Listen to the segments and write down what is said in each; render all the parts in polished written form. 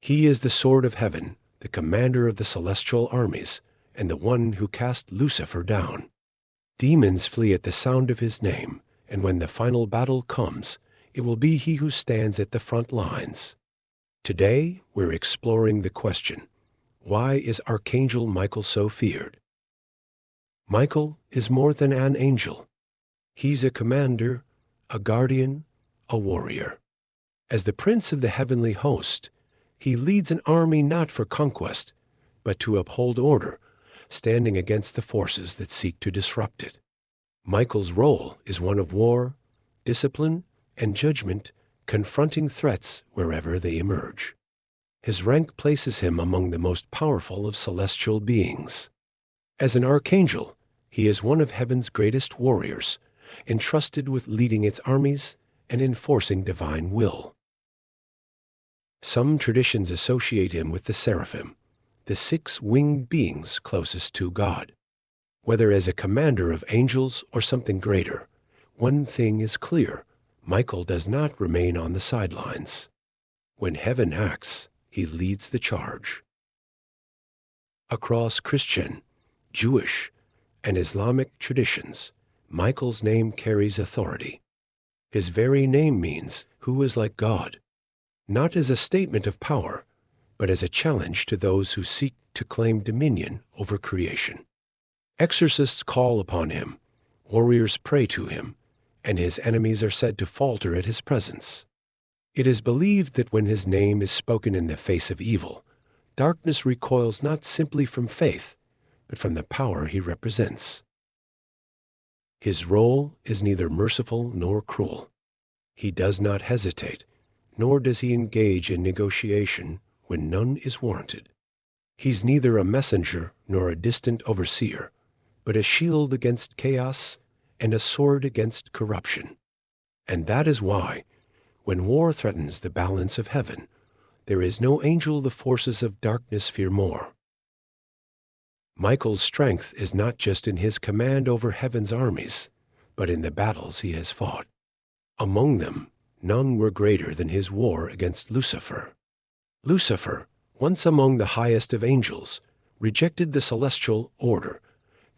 He is the sword of heaven, the commander of the celestial armies, and the one who cast Lucifer down. Demons flee at the sound of his name, and when the final battle comes, it will be he who stands at the front lines. Today, we're exploring the question, why is Archangel Michael so feared? Michael is more than an angel. He's a commander, a guardian, a warrior. As the prince of the heavenly host, he leads an army not for conquest, but to uphold order, standing against the forces that seek to disrupt it. Michael's role is one of war, discipline, and judgment, confronting threats wherever they emerge. His rank places him among the most powerful of celestial beings. As an archangel, he is one of heaven's greatest warriors, entrusted with leading its armies and enforcing divine will. Some traditions associate him with the seraphim, the 6 winged beings closest to God. Whether as a commander of angels or something greater, one thing is clear: Michael does not remain on the sidelines. When heaven acts, he leads the charge. Across Christian, Jewish, and Islamic traditions, Michael's name carries authority. His very name means, "who is like God," not as a statement of power, but as a challenge to those who seek to claim dominion over creation. Exorcists call upon him, warriors pray to him, and his enemies are said to falter at his presence. It is believed that when his name is spoken in the face of evil, darkness recoils not simply from faith, but from the power he represents. His role is neither merciful nor cruel. He does not hesitate, nor does he engage in negotiation when none is warranted. He's neither a messenger nor a distant overseer, but a shield against chaos and a sword against corruption. And that is why, when war threatens the balance of heaven, there is no angel the forces of darkness fear more. Michael's strength is not just in his command over heaven's armies, but in the battles he has fought. Among them, none were greater than his war against Lucifer. Lucifer, once among the highest of angels, rejected the celestial order,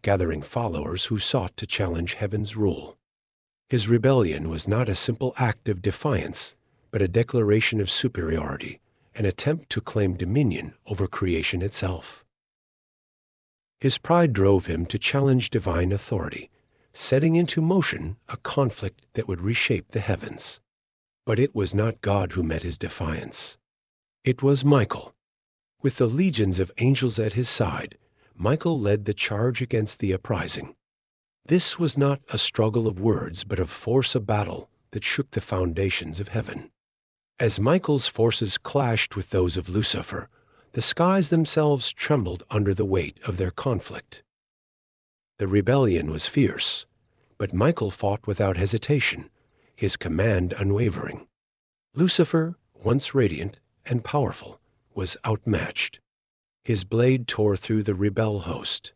gathering followers who sought to challenge heaven's rule. His rebellion was not a simple act of defiance, but a declaration of superiority, an attempt to claim dominion over creation itself. His pride drove him to challenge divine authority, setting into motion a conflict that would reshape the heavens. But it was not God who met his defiance. It was Michael. With the legions of angels at his side, Michael led the charge against the uprising. This was not a struggle of words, but a force of battle that shook the foundations of heaven. As Michael's forces clashed with those of Lucifer, the skies themselves trembled under the weight of their conflict. The rebellion was fierce, but Michael fought without hesitation, his command unwavering. Lucifer, once radiant and powerful, was outmatched. His blade tore through the rebel host,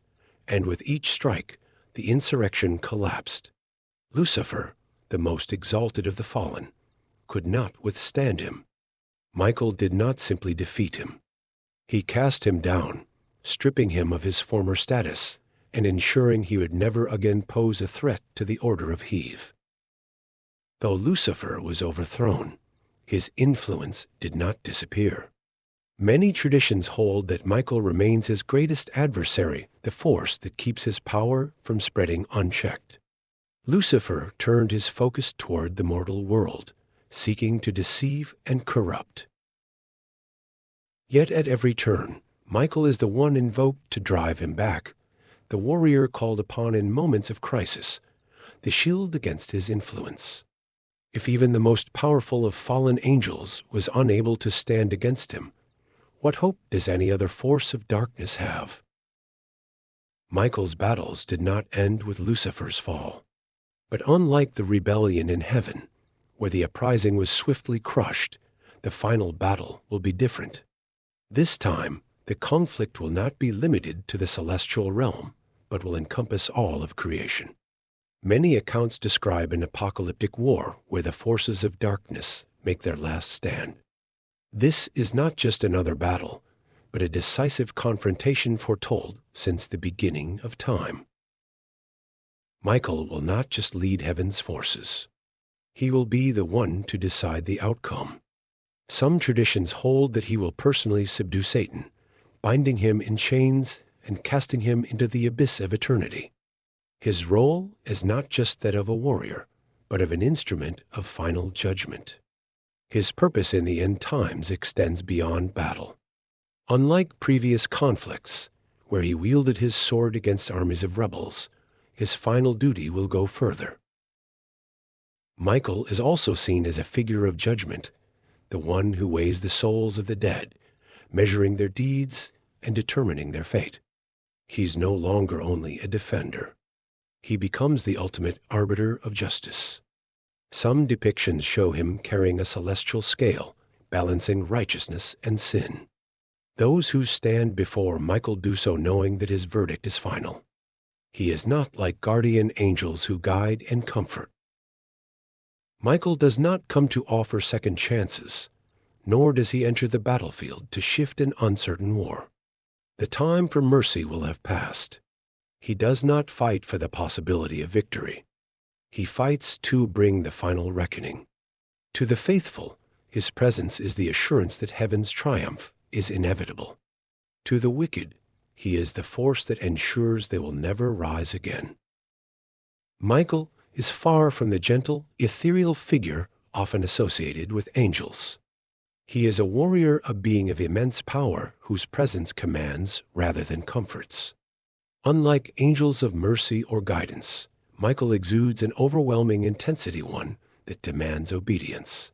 and with each strike, the insurrection collapsed. Lucifer, the most exalted of the fallen, could not withstand him. Michael did not simply defeat him. He cast him down, stripping him of his former status and ensuring he would never again pose a threat to the order of Eve. Though Lucifer was overthrown, his influence did not disappear. Many traditions hold that Michael remains his greatest adversary, the force that keeps his power from spreading unchecked. Lucifer turned his focus toward the mortal world, seeking to deceive and corrupt. Yet at every turn, Michael is the one invoked to drive him back, the warrior called upon in moments of crisis, the shield against his influence. If even the most powerful of fallen angels was unable to stand against him, what hope does any other force of darkness have? Michael's battles did not end with Lucifer's fall. But unlike the rebellion in heaven, where the uprising was swiftly crushed, the final battle will be different. This time, the conflict will not be limited to the celestial realm, but will encompass all of creation. Many accounts describe an apocalyptic war where the forces of darkness make their last stand. This is not just another battle, but a decisive confrontation foretold since the beginning of time. Michael will not just lead heaven's forces. He will be the one to decide the outcome. Some traditions hold that he will personally subdue Satan, binding him in chains and casting him into the abyss of eternity. His role is not just that of a warrior, but of an instrument of final judgment. His purpose in the end times extends beyond battle. Unlike previous conflicts, where he wielded his sword against armies of rebels, his final duty will go further. Michael is also seen as a figure of judgment, the one who weighs the souls of the dead, measuring their deeds and determining their fate. He's no longer only a defender. He becomes the ultimate arbiter of justice. Some depictions show him carrying a celestial scale, balancing righteousness and sin. Those who stand before Michael do so knowing that his verdict is final. He is not like guardian angels who guide and comfort. Michael does not come to offer second chances, nor does he enter the battlefield to shift an uncertain war. The time for mercy will have passed. He does not fight for the possibility of victory. He fights to bring the final reckoning. To the faithful, his presence is the assurance that heaven's triumph is inevitable. To the wicked, he is the force that ensures they will never rise again. Michael is far from the gentle, ethereal figure often associated with angels. He is a warrior, a being of immense power whose presence commands rather than comforts. Unlike angels of mercy or guidance, Michael exudes an overwhelming intensity, one that demands obedience.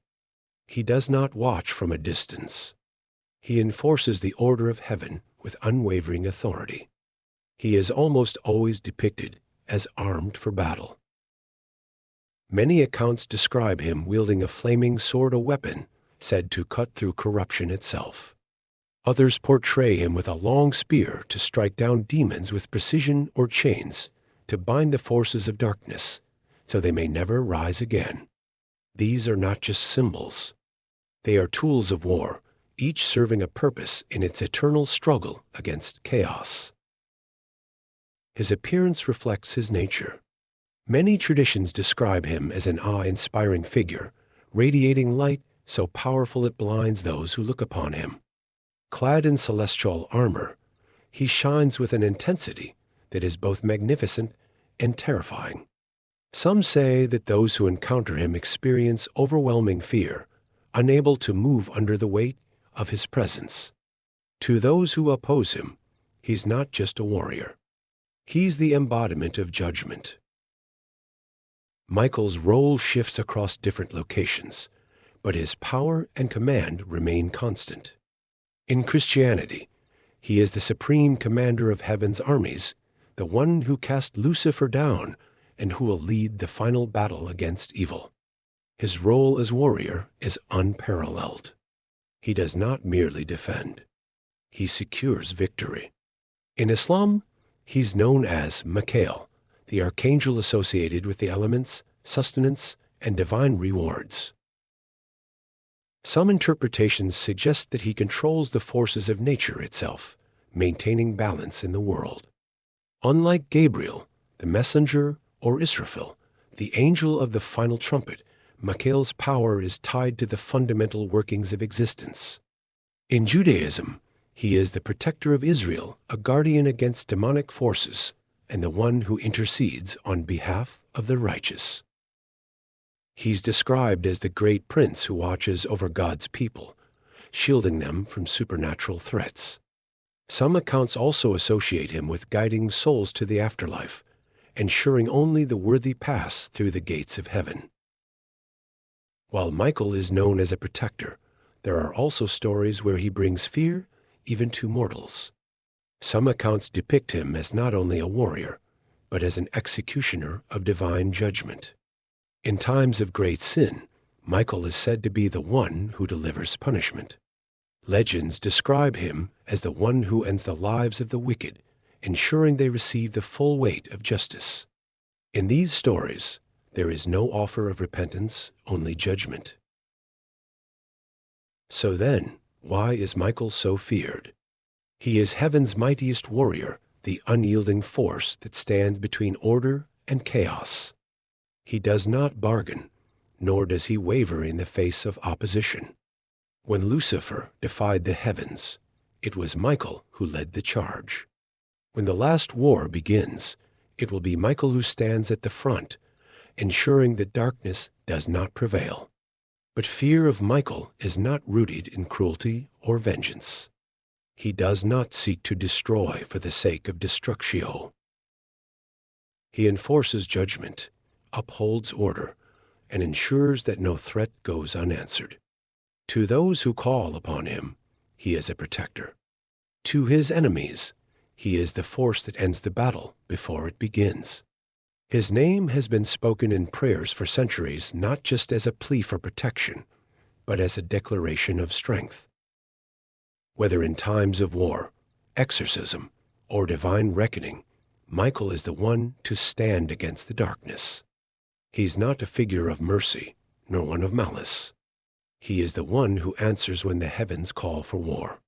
He does not watch from a distance. He enforces the order of heaven with unwavering authority. He is almost always depicted as armed for battle. Many accounts describe him wielding a flaming sword, a weapon said to cut through corruption itself. Others portray him with a long spear to strike down demons with precision, or chains to bind the forces of darkness so they may never rise again. These are not just symbols. They are tools of war, each serving a purpose in its eternal struggle against chaos. His appearance reflects his nature. Many traditions describe him as an awe-inspiring figure, radiating light so powerful it blinds those who look upon him. Clad in celestial armor, he shines with an intensity that is both magnificent and terrifying. Some say that those who encounter him experience overwhelming fear, unable to move under the weight of his presence. To those who oppose him, he's not just a warrior. He's the embodiment of judgment. Michael's role shifts across different locations, but his power and command remain constant. In Christianity, he is the supreme commander of heaven's armies, the one who cast Lucifer down and who will lead the final battle against evil. His role as warrior is unparalleled. He does not merely defend. He secures victory. In Islam, he's known as Michael, the archangel associated with the elements, sustenance, and divine rewards. Some interpretations suggest that he controls the forces of nature itself, maintaining balance in the world. Unlike Gabriel, the messenger, or Israfil, the angel of the final trumpet, Michael's power is tied to the fundamental workings of existence. In Judaism, he is the protector of Israel, a guardian against demonic forces, and the one who intercedes on behalf of the righteous. He's described as the great prince who watches over God's people, shielding them from supernatural threats. Some accounts also associate him with guiding souls to the afterlife, ensuring only the worthy pass through the gates of heaven. While Michael is known as a protector, there are also stories where he brings fear even to mortals. Some accounts depict him as not only a warrior, but as an executioner of divine judgment. In times of great sin, Michael is said to be the one who delivers punishment. Legends describe him as the one who ends the lives of the wicked, ensuring they receive the full weight of justice. In these stories, there is no offer of repentance, only judgment. So then, why is Michael so feared? He is heaven's mightiest warrior, the unyielding force that stands between order and chaos. He does not bargain, nor does he waver in the face of opposition. When Lucifer defied the heavens, it was Michael who led the charge. When the last war begins, it will be Michael who stands at the front, ensuring that darkness does not prevail. But fear of Michael is not rooted in cruelty or vengeance. He does not seek to destroy for the sake of destructio. He enforces judgment, upholds order, and ensures that no threat goes unanswered. To those who call upon him, he is a protector. To his enemies, he is the force that ends the battle before it begins. His name has been spoken in prayers for centuries, not just as a plea for protection, but as a declaration of strength. Whether in times of war, exorcism, or divine reckoning, Michael is the one to stand against the darkness. He's not a figure of mercy, nor one of malice. He is the one who answers when the heavens call for war.